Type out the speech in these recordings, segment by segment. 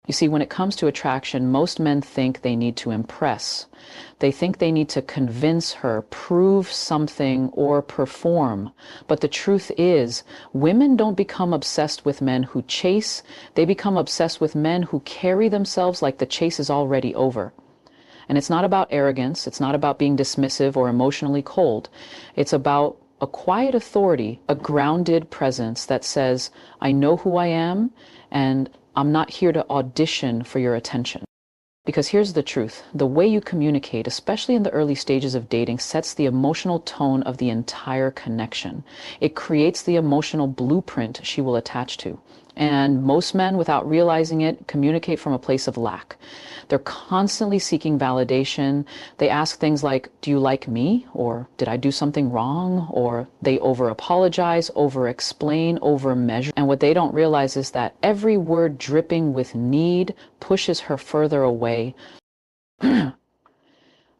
You see, when it comes to attraction, most men think they need to impress. They think they need to convince her, prove something, or perform. But the truth is, women don't become obsessed with men who chase. They become obsessed with men who carry themselves like the chase is already over. And it's not about arrogance. It's not about being dismissive or emotionally cold. It's about a quiet authority, a grounded presence that says, I know who I am, and I'm not here to audition for your attention. Because here's the truth. The way you communicate, especially in the early stages of dating, sets the emotional tone of the entire connection. It creates the emotional blueprint she will attach to. And most men, without realizing it, communicate from a place of lack. They're constantly seeking validation. They ask things like, do you like me? Or did I do something wrong? Or they over-apologize, over-explain, over-measure. And what they don't realize is that every word dripping with need pushes her further away. But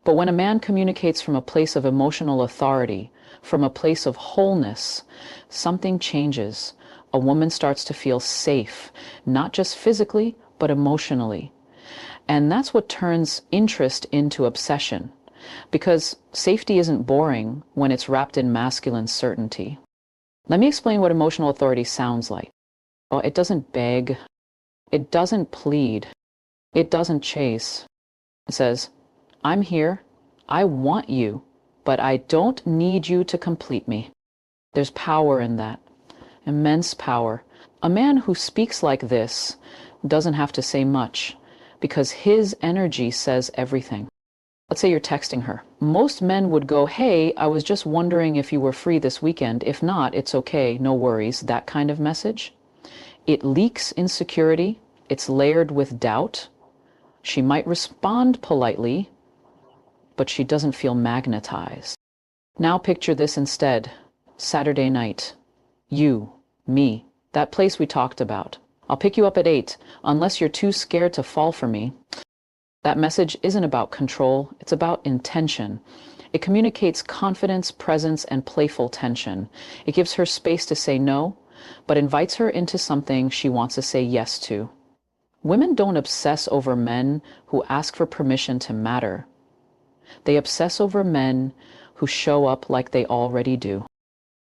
when a man communicates from a place of emotional authority, from a place of wholeness, something changes. A woman starts to feel safe, not just physically, but emotionally. And that's what turns interest into obsession, because safety isn't boring when it's wrapped in masculine certainty. Let me explain what emotional authority sounds like. Oh, it doesn't beg, it doesn't plead, it doesn't chase. It says, I'm here, I want you, but I don't need you to complete me. There's power in that. Immense power. A man who speaks like this doesn't have to say much because his energy says everything. Let's say you're texting her. Most men would go, hey, I was just wondering if you were free this weekend. If not, it's okay, no worries. That kind of message. It leaks insecurity. It's layered with doubt. She might respond politely, but she doesn't feel magnetized. Now picture this instead. Saturday night. You, me, that place we talked about. I'll pick you up at 8, unless you're too scared to fall for me. That message isn't about control, it's about intention. It communicates confidence, presence, and playful tension. It gives her space to say no, but invites her into something she wants to say yes to. Women don't obsess over men who ask for permission to matter. They obsess over men who show up like they already do.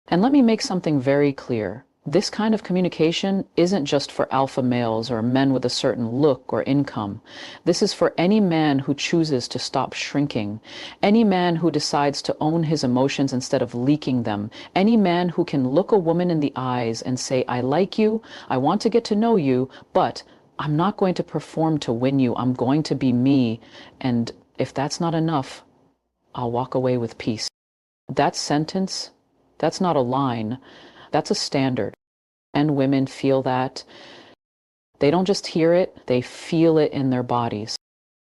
And let me make something very clear. This kind of communication isn't just for alpha males or men with a certain look or income. This is for any man who chooses to stop shrinking, any man who decides to own his emotions instead of leaking them, any man who can look a woman in the eyes and say, I like you, I want to get to know you, but I'm not going to perform to win you. I'm going to be me. And if that's not enough, I'll walk away with peace. That sentence, that's not a line, that's a standard. And women feel that. They don't just hear it, they feel it in their bodies.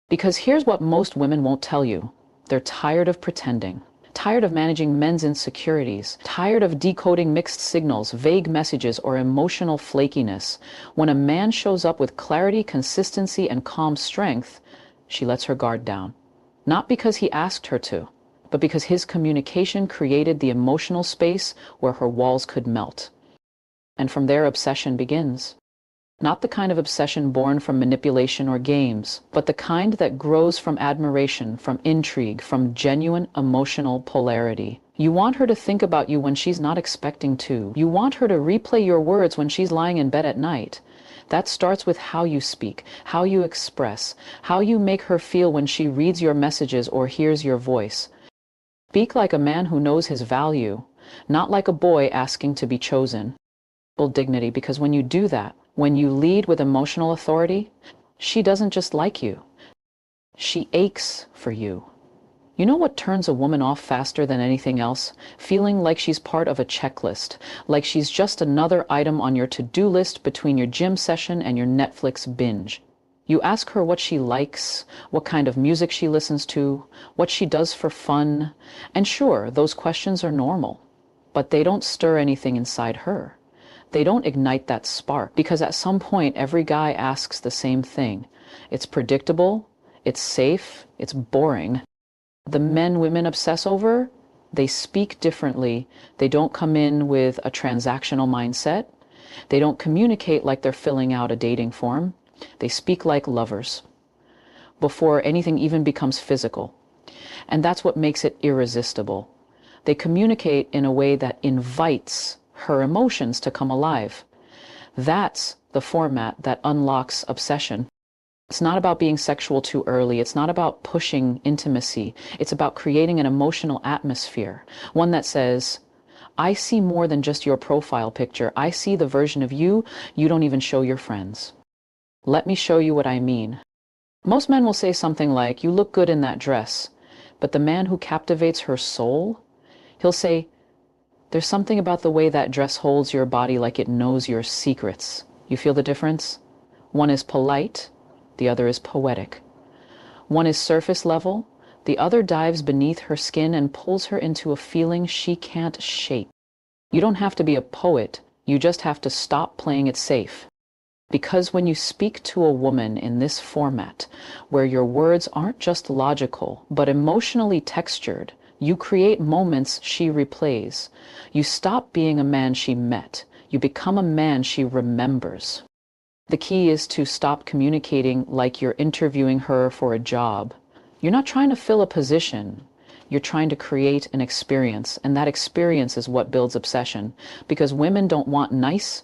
Because here's what most women won't tell you. They're tired of pretending, tired of managing men's insecurities, tired of decoding mixed signals, vague messages, or emotional flakiness. When a man shows up with clarity, consistency, and calm strength, she lets her guard down. Not because he asked her to, but because his communication created the emotional space where her walls could melt. And from there, obsession begins. Not the kind of obsession born from manipulation or games, but the kind that grows from admiration, from intrigue, from genuine emotional polarity. You want her to think about you when she's not expecting to. You want her to replay your words when she's lying in bed at night. That starts with how you speak, how you express, how you make her feel when she reads your messages or hears your voice. Speak like a man who knows his value, not like a boy asking to be chosen. Dignity, because when you do that, when you lead with emotional authority, she doesn't just like you, she aches for you. You know what turns a woman off faster than anything else? Feeling like she's part of a checklist, like she's just another item on your to-do list between your gym session and your Netflix binge. You ask her what she likes, what kind of music she listens to, what she does for fun, and sure, those questions are normal, but they don't stir anything inside her. They don't ignite that spark, because at some point every guy asks the same thing. It's predictable, it's safe, it's boring. The men women obsess over, they speak differently. They don't come in with a transactional mindset. They don't communicate like they're filling out a dating form. They speak like lovers before anything even becomes physical. And that's what makes it irresistible. They communicate in a way that invites her emotions to come alive. That's the format that unlocks obsession. It's not about being sexual too early. It's not about pushing intimacy. It's about creating an emotional atmosphere, one that says, I see more than just your profile picture. I see the version of you you don't even show your friends. Let me show you what I mean. Most men will say something like, you look good in that dress. But the man who captivates her soul, he'll say, there's something about the way that dress holds your body like it knows your secrets. You feel the difference? One is polite, the other is poetic. One is surface level, the other dives beneath her skin and pulls her into a feeling she can't shape. You don't have to be a poet, you just have to stop playing it safe. Because when you speak to a woman in this format, where your words aren't just logical, but emotionally textured, you create moments she replays. You stop being a man she met. You become a man she remembers. The key is to stop communicating like you're interviewing her for a job. You're not trying to fill a position. You're trying to create an experience, and that experience is what builds obsession. Because women don't want nice,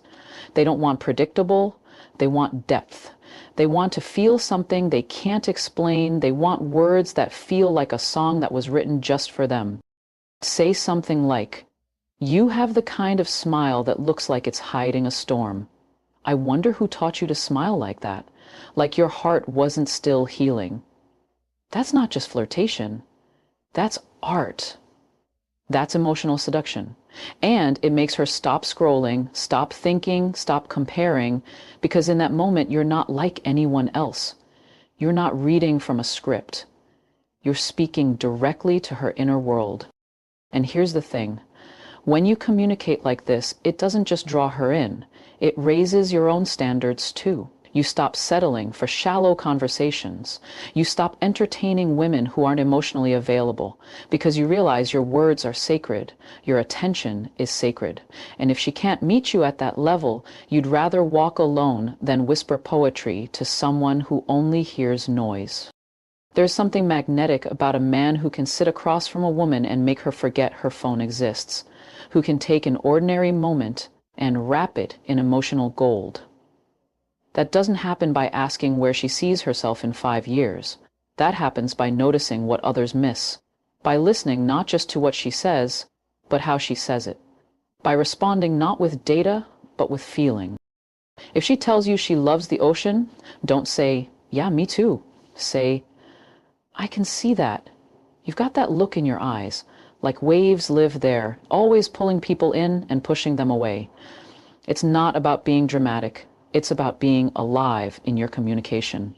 they don't want predictable, they want depth. They want to feel something they can't explain. They want words that feel like a song that was written just for them. Say something like, you have the kind of smile that looks like it's hiding a storm. I wonder who taught you to smile like that, like your heart wasn't still healing. That's not just flirtation. That's art. That's emotional seduction. And it makes her stop scrolling, stop thinking, stop comparing, because in that moment, you're not like anyone else. You're not reading from a script. You're speaking directly to her inner world. And here's the thing. When you communicate like this, it doesn't just draw her in. It raises your own standards too. You stop settling for shallow conversations. You stop entertaining women who aren't emotionally available because you realize your words are sacred. Your attention is sacred. And if she can't meet you at that level, you'd rather walk alone than whisper poetry to someone who only hears noise. There's something magnetic about a man who can sit across from a woman and make her forget her phone exists, who can take an ordinary moment and wrap it in emotional gold. That doesn't happen by asking where she sees herself in 5 years. That happens by noticing what others miss, by listening not just to what she says, but how she says it, by responding not with data, but with feeling. If she tells you she loves the ocean, don't say, yeah, me too. Say, I can see that. You've got that look in your eyes, like waves live there, always pulling people in and pushing them away. It's not about being dramatic. It's about being alive in your communication.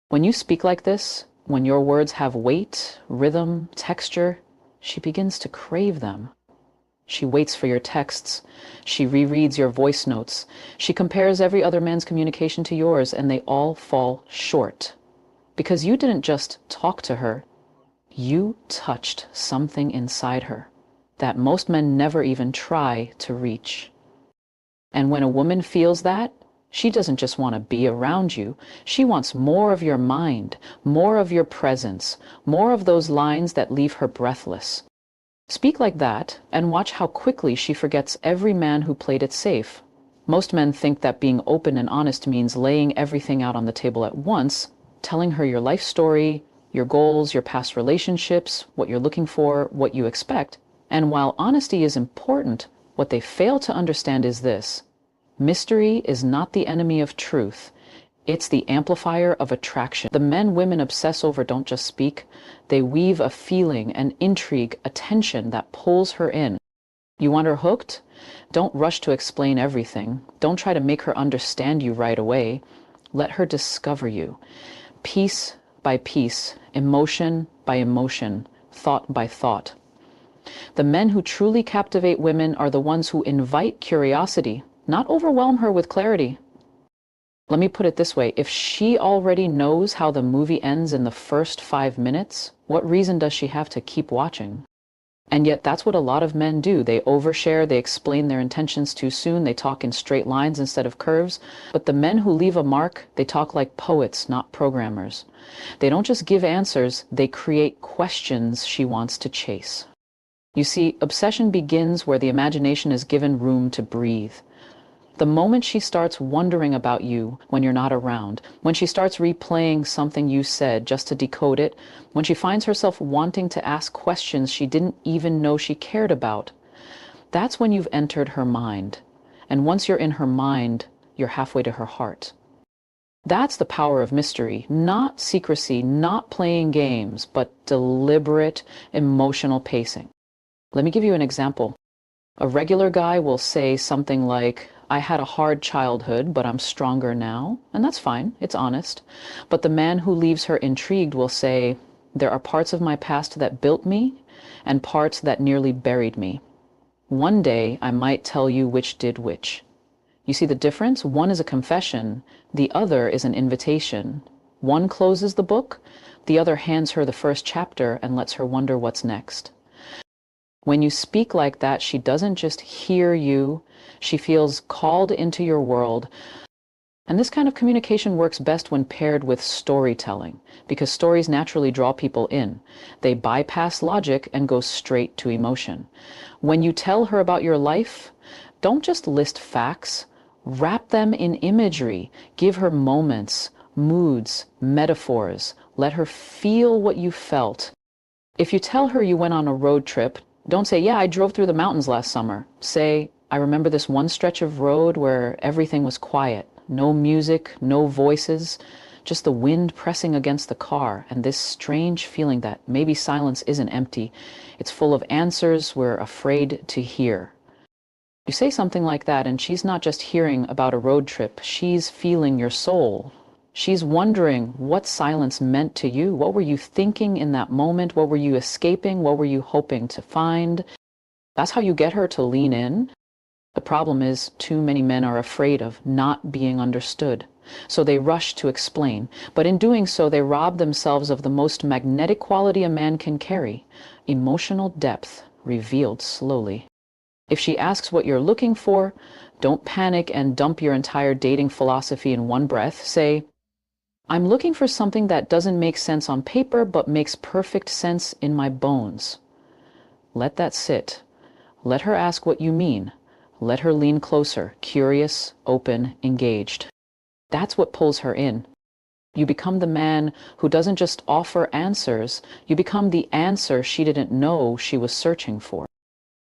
When you speak like this, when your words have weight, rhythm, texture, she begins to crave them. She waits for your texts. She rereads your voice notes. She compares every other man's communication to yours, and they all fall short. Because you didn't just talk to her, you touched something inside her that most men never even try to reach. And when a woman feels that, she doesn't just want to be around you. She wants more of your mind, more of your presence, more of those lines that leave her breathless. Speak like that and watch how quickly she forgets every man who played it safe. Most men think that being open and honest means laying everything out on the table at once, telling her your life story, your goals, your past relationships, what you're looking for, what you expect. And while honesty is important, what they fail to understand is this. Mystery is not the enemy of truth. It's the amplifier of attraction. The men women obsess over don't just speak. They weave a feeling, an intrigue, a tension that pulls her in. You want her hooked? Don't rush to explain everything. Don't try to make her understand you right away. Let her discover you. Piece by piece, emotion by emotion, thought by thought. The men who truly captivate women are the ones who invite curiosity, not overwhelm her with clarity. Let me put it this way. If she already knows how the movie ends in the first 5 minutes, what reason does she have to keep watching? And yet that's what a lot of men do. They overshare, they explain their intentions too soon, they talk in straight lines instead of curves. But the men who leave a mark, they talk like poets, not programmers. They don't just give answers, they create questions she wants to chase. You see, obsession begins where the imagination is given room to breathe. The moment she starts wondering about you when you're not around, when she starts replaying something you said just to decode it, when she finds herself wanting to ask questions she didn't even know she cared about, that's when you've entered her mind. And once you're in her mind, you're halfway to her heart. That's the power of mystery, not secrecy, not playing games, but deliberate emotional pacing. Let me give you an example. A regular guy will say something like, I had a hard childhood, but I'm stronger now. And that's fine, it's honest. But the man who leaves her intrigued will say, there are parts of my past that built me and parts that nearly buried me. One day I might tell you which did which. You see the difference? One is a confession, the other is an invitation. One closes the book, the other hands her the first chapter and lets her wonder what's next. When you speak like that, she doesn't just hear you, she feels called into your world. And this kind of communication works best when paired with storytelling, because stories naturally draw people in. They bypass logic and go straight to emotion. When you tell her about your life, don't just list facts, wrap them in imagery, give her moments, moods, metaphors, let her feel what you felt. If you tell her you went on a road trip, don't say, yeah, I drove through the mountains last summer. Say, I remember this one stretch of road where everything was quiet. No music, no voices, just the wind pressing against the car and this strange feeling that maybe silence isn't empty. It's full of answers we're afraid to hear. You say something like that and she's not just hearing about a road trip, she's feeling your soul. She's wondering what silence meant to you. What were you thinking in that moment? What were you escaping? What were you hoping to find? That's how you get her to lean in. The problem is too many men are afraid of not being understood. So they rush to explain. But in doing so, they rob themselves of the most magnetic quality a man can carry, emotional depth revealed slowly. If she asks what you're looking for, don't panic and dump your entire dating philosophy in one breath. Say, I'm looking for something that doesn't make sense on paper, but makes perfect sense in my bones. Let that sit. Let her ask what you mean. Let her lean closer, curious, open, engaged. That's what pulls her in. You become the man who doesn't just offer answers, you become the answer she didn't know she was searching for.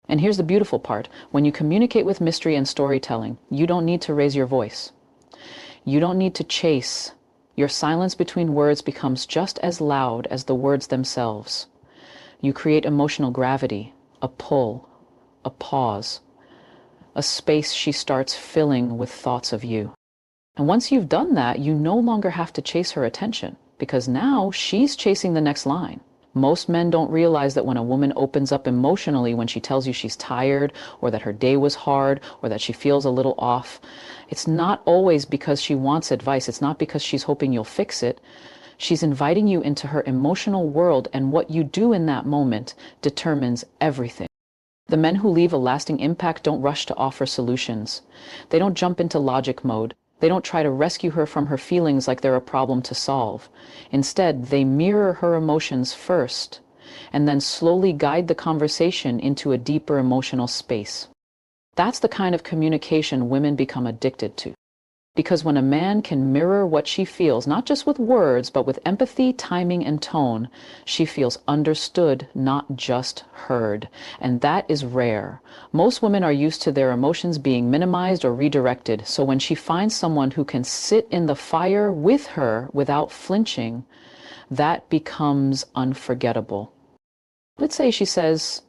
And here's the beautiful part. When you communicate with mystery and storytelling, you don't need to raise your voice. You don't need to chase. Your silence between words becomes just as loud as the words themselves. You create emotional gravity, a pull, a pause, a space she starts filling with thoughts of you. And once you've done that, you no longer have to chase her attention, because now she's chasing the next line. Most men don't realize that when a woman opens up emotionally, when she tells you she's tired, or that her day was hard, or that she feels a little off, it's not always because she wants advice. It's not because she's hoping you'll fix it. She's inviting you into her emotional world, and what you do in that moment determines everything. The men who leave a lasting impact don't rush to offer solutions. They don't jump into logic mode. They don't try to rescue her from her feelings like they're a problem to solve. Instead, they mirror her emotions first, and then slowly guide the conversation into a deeper emotional space. That's the kind of communication women become addicted to. Because when a man can mirror what she feels, not just with words, but with empathy, timing, and tone, she feels understood, not just heard. And that is rare. Most women are used to their emotions being minimized or redirected. So when she finds someone who can sit in the fire with her without flinching, that becomes unforgettable. Let's say she says,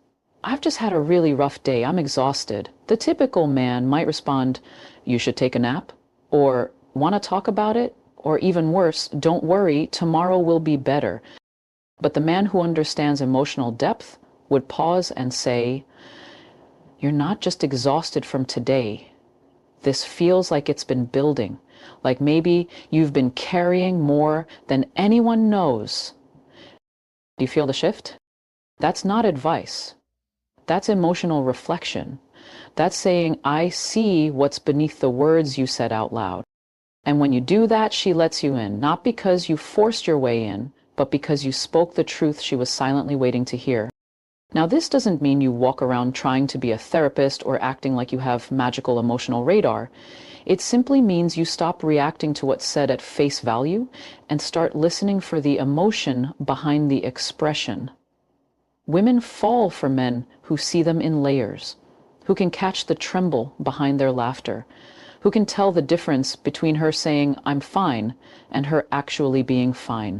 I've just had a really rough day. I'm exhausted. The typical man might respond, you should take a nap. Or, want to talk about it? Or even worse, don't worry, tomorrow will be better. But the man who understands emotional depth would pause and say, you're not just exhausted from today. This feels like it's been building, like maybe you've been carrying more than anyone knows. Do you feel the shift? That's not advice. That's emotional reflection. That's saying, I see what's beneath the words you said out loud. And when you do that, she lets you in, not because you forced your way in, but because you spoke the truth she was silently waiting to hear. Now, this doesn't mean you walk around trying to be a therapist or acting like you have magical emotional radar. It simply means you stop reacting to what's said at face value and start listening for the emotion behind the expression. Women fall for men who see them in layers, who can catch the tremble behind their laughter, who can tell the difference between her saying, I'm fine, and her actually being fine.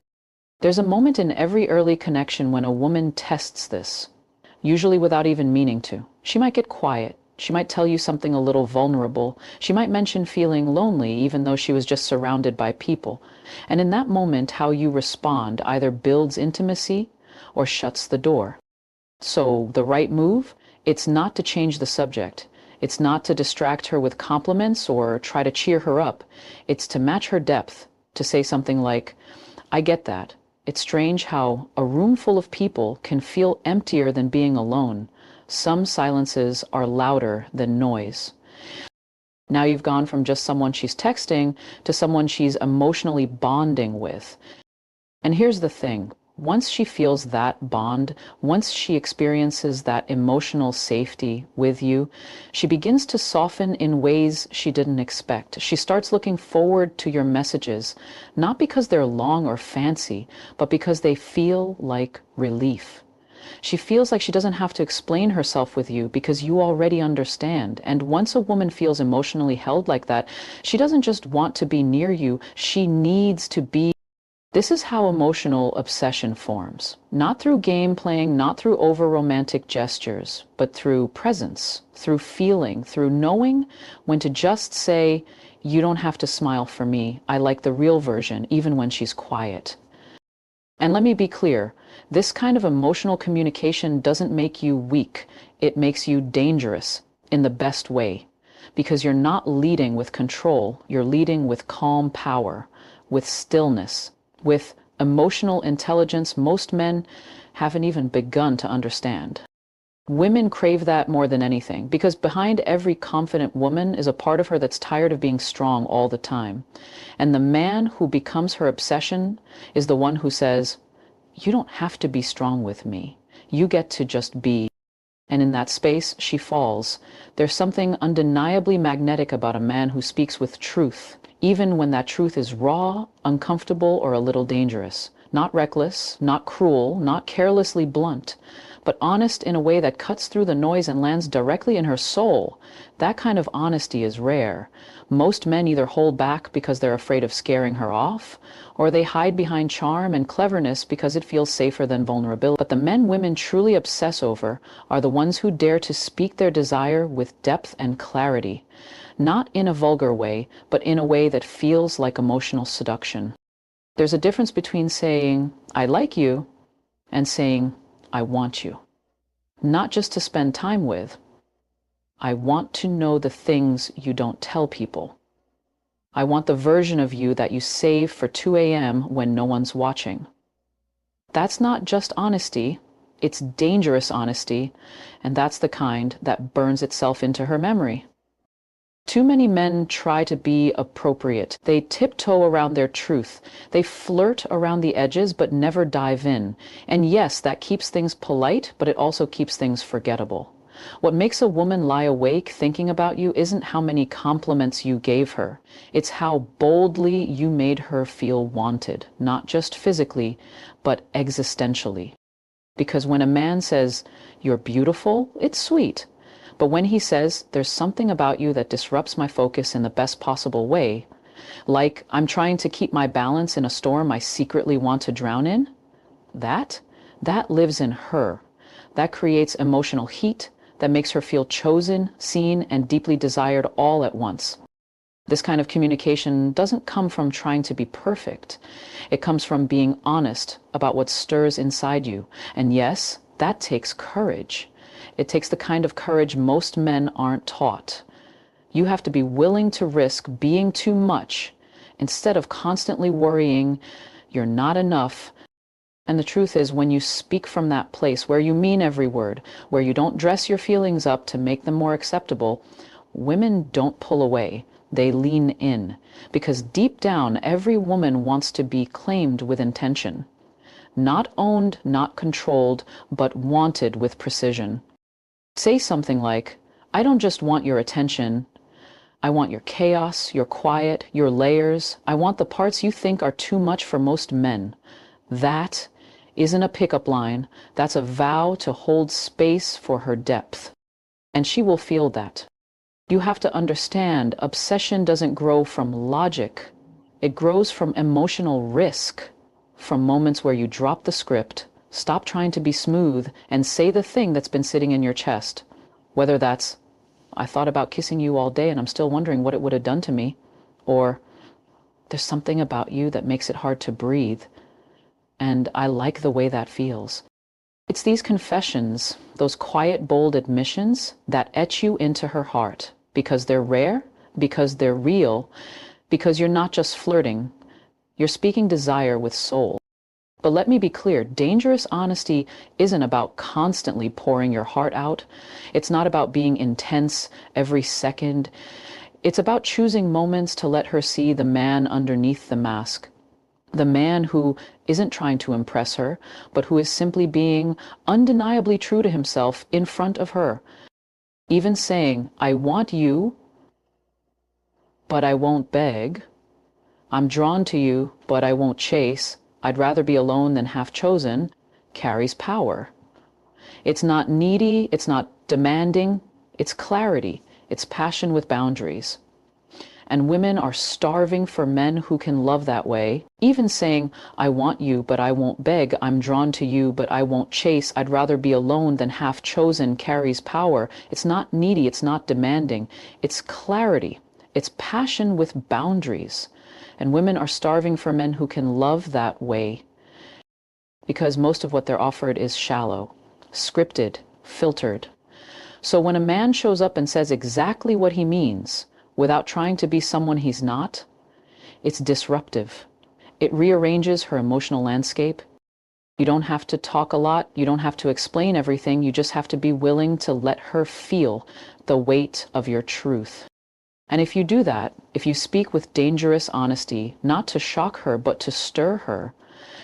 There's a moment in every early connection when a woman tests this, usually without even meaning to. She might get quiet. She might tell you something a little vulnerable. She might mention feeling lonely even though she was just surrounded by people. And in that moment, how you respond either builds intimacy or shuts the door. So the right move, it's not to change the subject. It's not to distract her with compliments or try to cheer her up. It's to match her depth, to say something like, I get that. It's strange how a room full of people can feel emptier than being alone. Some silences are louder than noise. Now you've gone from just someone she's texting to someone she's emotionally bonding with. And here's the thing. Once she feels that bond, once she experiences that emotional safety with you, she begins to soften in ways she didn't expect. She starts looking forward to your messages, not because they're long or fancy, but because they feel like relief. She feels like she doesn't have to explain herself with you because you already understand. And once a woman feels emotionally held like that, she doesn't just want to be near you, she needs to be. This is how emotional obsession forms. Not through game playing, not through over-romantic gestures, but through presence, through feeling, through knowing when to just say, you don't have to smile for me. I like the real version, even when she's quiet. And let me be clear, this kind of emotional communication doesn't make you weak. It makes you dangerous in the best way. Because you're not leading with control, you're leading with calm power, with stillness, with emotional intelligence most men haven't even begun to understand. Women crave that more than anything, because behind every confident woman is a part of her that's tired of being strong all the time. And the man who becomes her obsession is the one who says, you don't have to be strong with me. You get to just be. And in that space, she falls. There's something undeniably magnetic about a man who speaks with truth, even when that truth is raw, uncomfortable, or a little dangerous. Not reckless, not cruel, not carelessly blunt, but honest in a way that cuts through the noise and lands directly in her soul. That kind of honesty is rare. Most men either hold back because they're afraid of scaring her off, or they hide behind charm and cleverness because it feels safer than vulnerability. But the men women truly obsess over are the ones who dare to speak their desire with depth and clarity, not in a vulgar way, but in a way that feels like emotional seduction. There's a difference between saying, I like you, and saying, I want you. Not just to spend time with. I want to know the things you don't tell people. I want the version of you that you save for 2 a.m. when no one's watching. That's not just honesty, it's dangerous honesty, and that's the kind that burns itself into her memory. Too many men try to be appropriate. They tiptoe around their truth. They flirt around the edges but never dive in. And yes, that keeps things polite, but it also keeps things forgettable. What makes a woman lie awake thinking about you isn't how many compliments you gave her. It's how boldly you made her feel wanted, not just physically, but existentially. Because when a man says, you're beautiful, it's sweet. But when he says, there's something about you that disrupts my focus in the best possible way, like I'm trying to keep my balance in a storm I secretly want to drown in, that lives in her. That creates emotional heat that makes her feel chosen, seen, and deeply desired all at once. This kind of communication doesn't come from trying to be perfect. It comes from being honest about what stirs inside you. And yes, that takes courage. It takes the kind of courage most men aren't taught. You have to be willing to risk being too much instead of constantly worrying you're not enough And the truth is, when you speak from that place where you mean every word, where you don't dress your feelings up to make them more acceptable, women don't pull away. They lean in. Because deep down, every woman wants to be claimed with intention. Not owned, not controlled, but wanted with precision. Say something like, I don't just want your attention. I want your chaos, your quiet, your layers. I want the parts you think are too much for most men. That isn't a pickup line. That's a vow to hold space for her depth. And she will feel that. You have to understand, obsession doesn't grow from logic. It grows from emotional risk, from moments where you drop the script, stop trying to be smooth, and say the thing that's been sitting in your chest. Whether that's, I thought about kissing you all day and I'm still wondering what it would have done to me. Or, there's something about you that makes it hard to breathe. And I like the way that feels. It's these confessions, those quiet, bold admissions that etch you into her heart. Because they're rare, because they're real, because you're not just flirting. You're speaking desire with soul. But let me be clear, dangerous honesty isn't about constantly pouring your heart out. It's not about being intense every second. It's about choosing moments to let her see the man underneath the mask. The man who isn't trying to impress her, but who is simply being undeniably true to himself in front of her. Even saying, I want you, but I won't beg. I'm drawn to you, but I won't chase. I'd rather be alone than half chosen, carries power. It's not needy, it's not demanding, it's clarity, it's passion with boundaries. And women are starving for men who can love that way. Even saying, I want you, but I won't beg. I'm drawn to you, but I won't chase. I'd rather be alone than half chosen carries power. It's not needy, it's not demanding. It's clarity. It's passion with boundaries. And women are starving for men who can love that way. Because most of what they're offered is shallow, scripted, filtered. So when a man shows up and says exactly what he means, without trying to be someone he's not, it's disruptive. It rearranges her emotional landscape. You don't have to talk a lot. You don't have to explain everything. You just have to be willing to let her feel the weight of your truth. And if you do that, if you speak with dangerous honesty, not to shock her, but to stir her,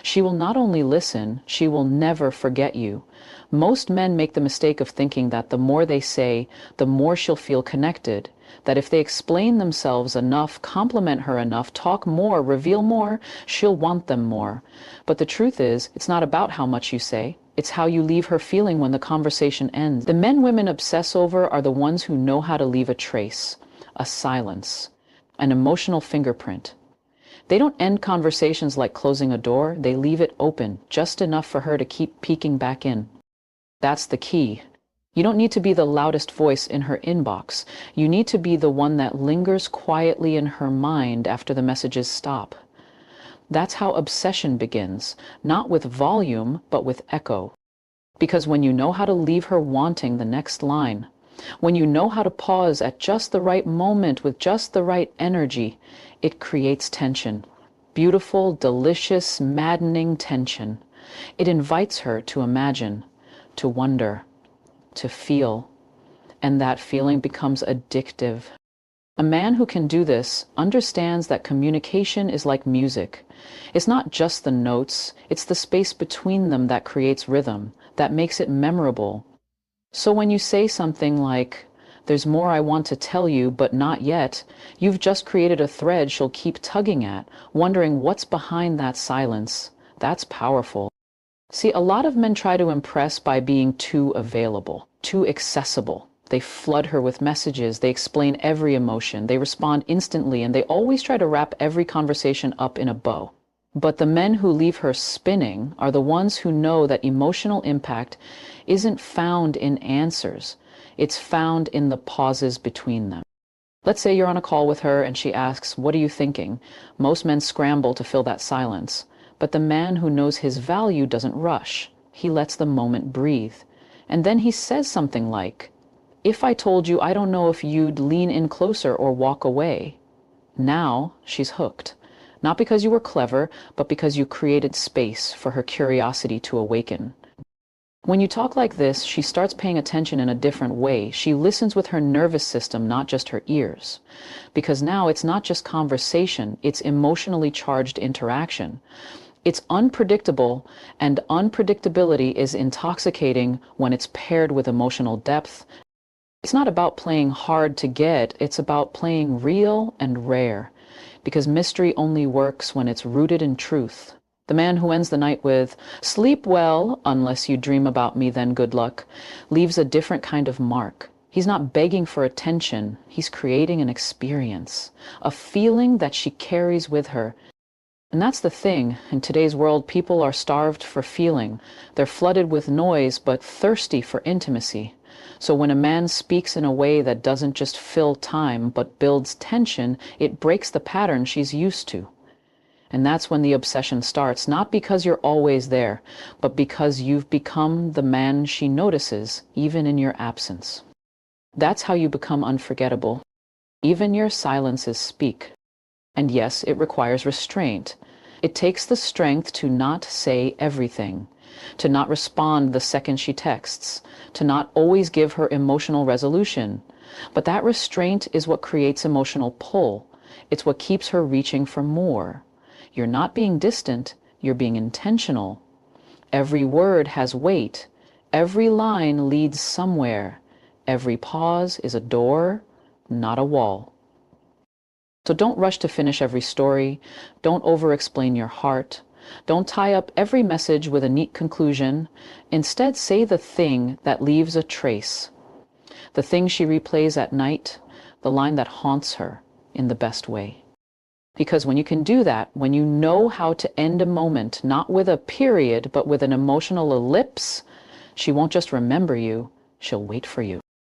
she will not only listen, she will never forget you. Most men make the mistake of thinking that the more they say, the more she'll feel connected. That if they explain themselves enough, compliment her enough, talk more, reveal more, she'll want them more. But the truth is, it's not about how much you say. It's how you leave her feeling when the conversation ends. The men women obsess over are the ones who know how to leave a trace, a silence, an emotional fingerprint. They don't end conversations like closing a door. They leave it open, just enough for her to keep peeking back in. That's the key. You don't need to be the loudest voice in her inbox. You need to be the one that lingers quietly in her mind after the messages stop. That's how obsession begins, not with volume, but with echo. Because when you know how to leave her wanting the next line, when you know how to pause at just the right moment with just the right energy, it creates tension. Beautiful, delicious, maddening tension. It invites her to imagine, to wonder, to feel, and that feeling becomes addictive. A man who can do this understands that communication is like music. It's not just the notes, it's the space between them that creates rhythm, that makes it memorable. So when you say something like, there's more I want to tell you, but not yet, you've just created a thread she'll keep tugging at, wondering what's behind that silence. That's powerful. See, a lot of men try to impress by being too available, too accessible. They flood her with messages, they explain every emotion, they respond instantly, and they always try to wrap every conversation up in a bow. But the men who leave her spinning are the ones who know that emotional impact isn't found in answers, it's found in the pauses between them. Let's say you're on a call with her and she asks, "What are you thinking?" Most men scramble to fill that silence. But the man who knows his value doesn't rush. He lets the moment breathe. And then he says something like, "If I told you, I don't know if you'd lean in closer or walk away." Now she's hooked. Not because you were clever, but because you created space for her curiosity to awaken. When you talk like this, she starts paying attention in a different way. She listens with her nervous system, not just her ears. Because now it's not just conversation, it's emotionally charged interaction. It's unpredictable, and unpredictability is intoxicating when it's paired with emotional depth. It's not about playing hard to get, it's about playing real and rare. Because mystery only works when it's rooted in truth. The man who ends the night with, "Sleep well, unless you dream about me, then good luck," leaves a different kind of mark. He's not begging for attention, he's creating an experience, a feeling that she carries with her. And that's the thing. In today's world, people are starved for feeling. They're flooded with noise, but thirsty for intimacy. So when a man speaks in a way that doesn't just fill time, but builds tension, it breaks the pattern she's used to. And that's when the obsession starts, not because you're always there, but because you've become the man she notices, even in your absence. That's how you become unforgettable. Even your silences speak. And yes, it requires restraint. It takes the strength to not say everything, to not respond the second she texts, to not always give her emotional resolution. But that restraint is what creates emotional pull. It's what keeps her reaching for more. You're not being distant, you're being intentional. Every word has weight. Every line leads somewhere. Every pause is a door, not a wall. So don't rush to finish every story. Don't over-explain your heart. Don't tie up every message with a neat conclusion. Instead, say the thing that leaves a trace. The thing she replays at night, the line that haunts her in the best way. Because when you can do that, when you know how to end a moment, not with a period, but with an emotional ellipse, she won't just remember you, she'll wait for you.